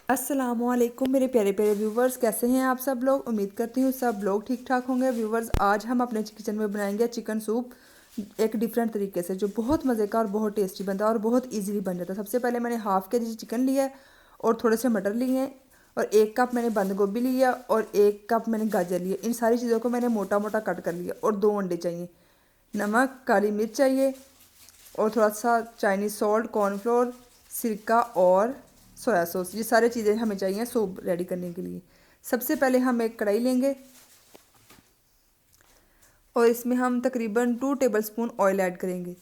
अस्सलामुअलैकुम मेरे प्यारे प्यारे व्यूवर्स, कैसे हैं आप सब लोग। उम्मीद करती हूँ सब लोग ठीक ठाक होंगे। व्यूवर्स, आज हम अपने किचन में बनाएंगे चिकन सूप एक डिफरेंट तरीके से, जो बहुत मज़े का और बहुत टेस्टी बनता है और बहुत इजीली बन जाता है। सबसे पहले मैंने हाफ़ के जी चिकन लिया है और थोड़े से मटर लिए हैं और 1 कप मैंने बंद गोभी लिया और 1 कप मैंने गाजर लिया। इन सारी चीज़ों को मैंने मोटा मोटा कट कर लिया और 2 अंडे चाहिए, नमक, काली मिर्च चाहिए और थोड़ा सा चाइनीज़ सॉल्ट, कॉर्नफ्लोर, सिरका और सोया सॉस। ये सारी चीज़ें हमें चाहिए सूप रेडी करने के लिए। सबसे पहले हम एक कढ़ाई लेंगे और इसमें हम तकरीबन 2 टेबलस्पून ऑयल ऐड करेंगे।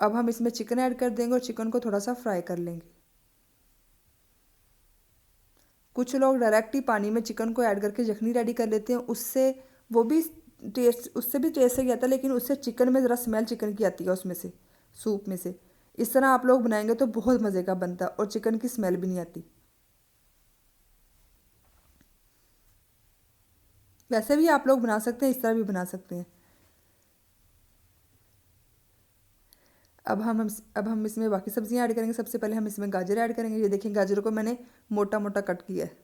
अब हम इसमें चिकन ऐड कर देंगे और चिकन को थोड़ा सा फ्राई कर लेंगे। कुछ लोग डायरेक्ट ही पानी में चिकन को ऐड करके यखनी रेडी कर लेते हैं, उससे भी टेस्ट सही आता है, लेकिन उससे चिकन में ज़रा स्मेल चिकन की आती है उसमें से, सूप में से। इस तरह आप लोग बनाएंगे तो बहुत मज़े का बनता है और चिकन की स्मेल भी नहीं आती। वैसे भी आप लोग बना सकते हैं, इस तरह भी बना सकते हैं। अब हम इसमें बाकी सब्जियां ऐड करेंगे। सबसे पहले हम इसमें गाजर ऐड करेंगे। ये देखिए, गाजर को मैंने मोटा मोटा कट किया है।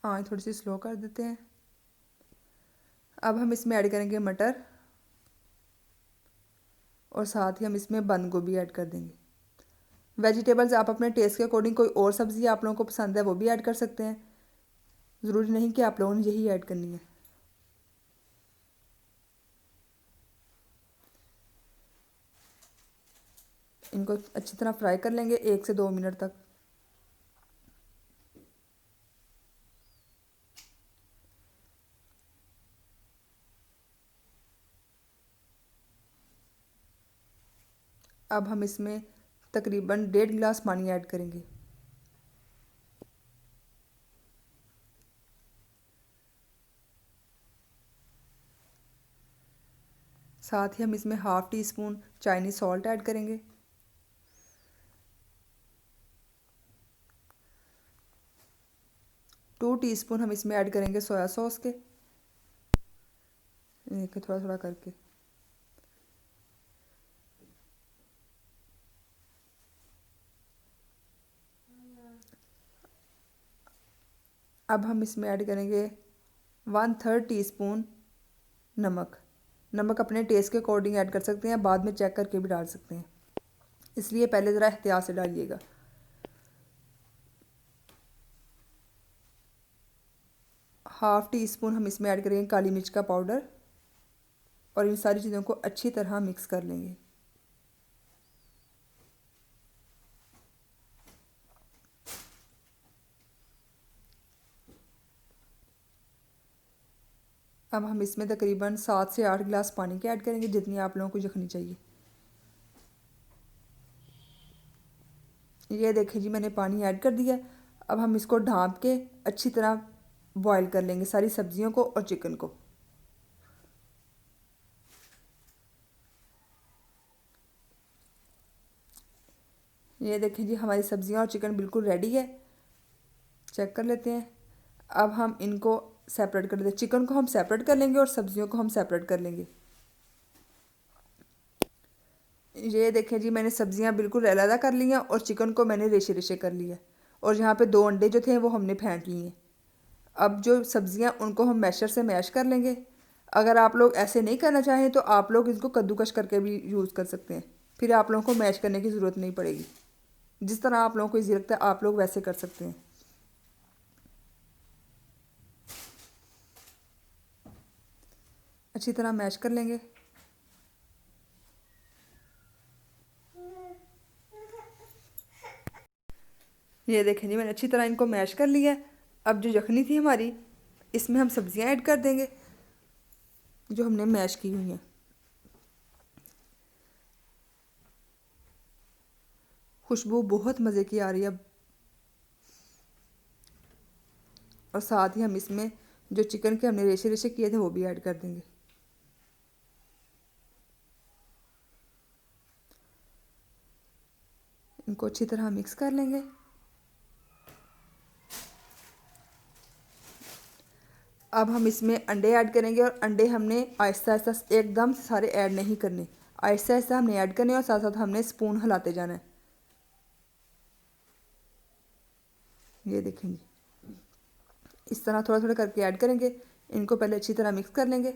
हाँ, थोड़ी सी स्लो कर देते हैं। अब हम इसमें ऐड करेंगे मटर और साथ ही हम इसमें बंद गोभी ऐड कर देंगे। वेजिटेबल्स आप अपने टेस्ट के अकॉर्डिंग, कोई और सब्ज़ी आप लोगों को पसंद है वो भी ऐड कर सकते हैं। ज़रूरी नहीं कि आप लोगों ने यही ऐड करनी है। इनको अच्छी तरह फ्राई कर लेंगे 1 से 2 मिनट तक। अब हम इसमें तकरीबन 1.5 गिलास पानी ऐड करेंगे। साथ ही हम इसमें half tea spoon Chinese salt add करेंगे। 2 टीस्पून हम इसमें ऐड करेंगे सोया सॉस के। देखिए, थोड़ा थोड़ा करके। अब हम इसमें ऐड करेंगे 1/3 टीस्पून नमक। नमक अपने टेस्ट के अकॉर्डिंग ऐड कर सकते हैं, बाद में चेक करके भी डाल सकते हैं, इसलिए पहले ज़रा एहतियात से डालिएगा। हाफ़ टी स्पून हम इसमें ऐड करेंगे काली मिर्च का पाउडर और इन सारी चीज़ों को अच्छी तरह मिक्स कर लेंगे। अब हम इसमें तकरीबन 7 से 8 गिलास पानी के ऐड करेंगे, जितनी आप लोगों को यखनी चाहिए। ये देखिए जी, मैंने पानी ऐड कर दिया। अब हम इसको ढाँप के अच्छी तरह बॉईल कर लेंगे सारी सब्जियों को और चिकन को। ये देखें जी, हमारी सब्जियां और चिकन बिल्कुल रेडी है। चेक कर लेते हैं। अब हम इनको सेपरेट कर देते हैं। चिकन को हम सेपरेट कर लेंगे और सब्जियों को हम सेपरेट कर लेंगे। ये देखें जी, मैंने सब्जियां बिल्कुल अलग कर ली हैं और चिकन को मैंने रेशे रेशे कर लिया और यहाँ पे 2 अंडे जो थे वो हमने फेंट लिए हैं। अब जो सब्जियां उनको हम मैशर से मैश कर लेंगे। अगर आप लोग ऐसे नहीं करना चाहें तो आप लोग इसको कद्दूकश करके भी यूज़ कर सकते हैं, फिर आप लोगों को मैश करने की ज़रूरत नहीं पड़ेगी। जिस तरह आप लोगों को ईजी लगता है आप लोग वैसे कर सकते हैं। अच्छी तरह मैश कर लेंगे। ये देखें जी, मैंने अच्छी तरह इनको मैश कर लिया है। अब जो यखनी थी हमारी, इसमें हम सब्जियां ऐड कर देंगे जो हमने मैश की हुई हैं। खुशबू बहुत मज़े की आ रही है। और साथ ही हम इसमें जो चिकन के हमने रेशे रेशे किए थे वो भी ऐड कर देंगे। इनको अच्छी तरह मिक्स कर लेंगे। अब हम इसमें अंडे ऐड करेंगे और अंडे हमने आहिस्ता आहिस्ता एकदम सारे ऐड नहीं करने, आहिस्ता आहिस्ता हमने ऐड करने और साथ साथ हमने स्पून हिलाते जाना है। ये देखेंगे इस तरह थोड़ा थोड़ा करके ऐड करेंगे। इनको पहले अच्छी तरह मिक्स कर लेंगे।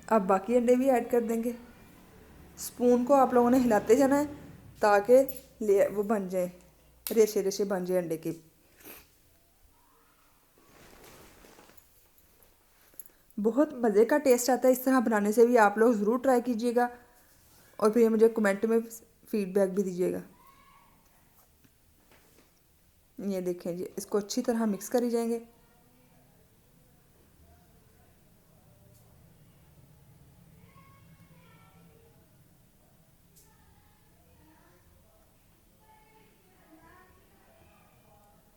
अब बाकी अंडे भी ऐड कर देंगे। स्पून को आप लोगों ने हिलाते जाना है ताकि वो बन जाए, रेशे रेशे बन जाए अंडे के। बहुत मज़े का टेस्ट आता है इस तरह बनाने से भी, आप लोग ज़रूर ट्राई कीजिएगा और फिर मुझे कमेंट में फीडबैक भी दीजिएगा। ये देखें जी, इसको अच्छी तरह मिक्स करी जाएंगे।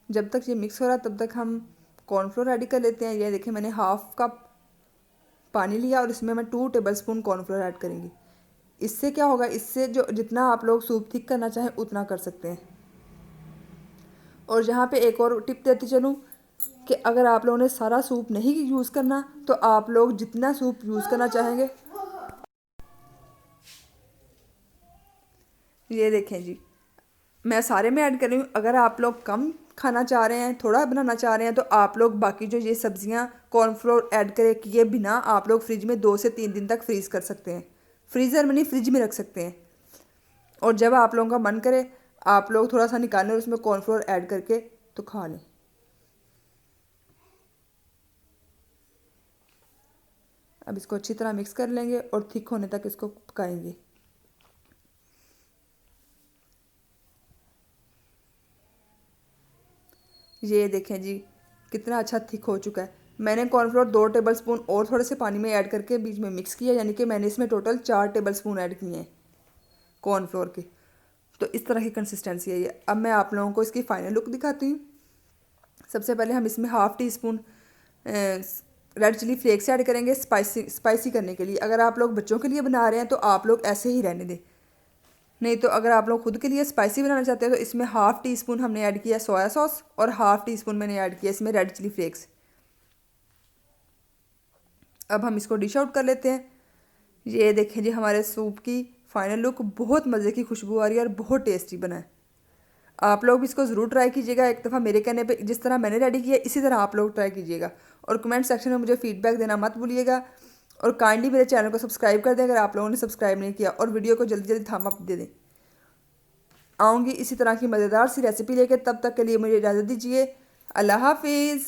जब तक ये मिक्स हो रहा है तब तक हम कॉर्नफ्लोर रेडी कर लेते हैं। ये देखें मैंने हाफ कप पानी लिया और इसमें मैं 2 टेबलस्पून कॉर्नफ्लोर ऐड करेंगी। इससे क्या होगा, इससे जो जितना आप लोग सूप थिक करना चाहें उतना कर सकते हैं। और यहाँ पे एक और टिप देती चलूँ कि अगर आप लोगों ने सारा सूप नहीं यूज़ करना तो आप लोग जितना सूप यूज़ करना चाहेंगे, ये देखें जी मैं सारे में ऐड कर रही हूँ। अगर आप लोग कम खाना चाह रहे हैं, थोड़ा बनाना चाह रहे हैं, तो आप लोग बाकी जो ये सब्जियां कॉर्नफ्लोर ऐड करे किए बिना आप लोग फ्रिज में 2 से 3 दिन तक फ्रीज़ कर सकते हैं। फ्रीज़र में नहीं, फ्रिज में रख सकते हैं। और जब आप लोगों का मन करे आप लोग थोड़ा सा निकालें और उसमें कॉर्नफ्लोर ऐड करके तो खा लें। अब इसको अच्छी तरह मिक्स कर लेंगे और थिक होने तक इसको पकाएंगे। ये देखें जी कितना अच्छा थिक हो चुका है। मैंने कॉर्नफ्लोर 2 टेबलस्पून और थोड़े से पानी में ऐड करके बीच में मिक्स किया, यानी कि मैंने इसमें टोटल 4 टेबलस्पून ऐड किए हैं कॉर्नफ्लोर के। तो इस तरह की कंसिस्टेंसी है ये। अब मैं आप लोगों को इसकी फ़ाइनल लुक दिखाती हूँ। सबसे पहले हम इसमें half teaspoon red chilli flakes add करेंगे स्पाइसी करने के लिए। अगर आप लोग बच्चों के लिए बना रहे हैं तो आप लोग ऐसे ही रहने दें, नहीं तो अगर आप लोग खुद के लिए स्पाइसी बनाना चाहते हैं तो इसमें हाफ़ टी स्पून हमने ऐड किया सोया सॉस और हाफ़ टी स्पून मैंने ऐड किया इसमें रेड चिली फ्लेक्स। अब हम इसको डिश आउट कर लेते हैं। ये देखें जी हमारे सूप की फ़ाइनल लुक, बहुत मज़े की खुशबू आ रही है और बहुत टेस्टी बना है। आप लोग भी इसको ज़रूर ट्राई कीजिएगा। एक दफ़ा मेरे कहने पे जिस तरह मैंने रेडी किया इसी तरह आप लोग ट्राई कीजिएगा और कमेंट सेक्शन में मुझे फ़ीडबैक देना मत भूलिएगा। और काइंडली मेरे चैनल को सब्सक्राइब कर दें अगर आप लोगों ने सब्सक्राइब नहीं किया, और वीडियो को जल्दी जल्दी थम अप दे दें। आऊँगी इसी तरह की मज़ेदार सी रेसिपी लेकर, तब तक के लिए मुझे इजाज़त दीजिए। अल्लाह हाफिज़।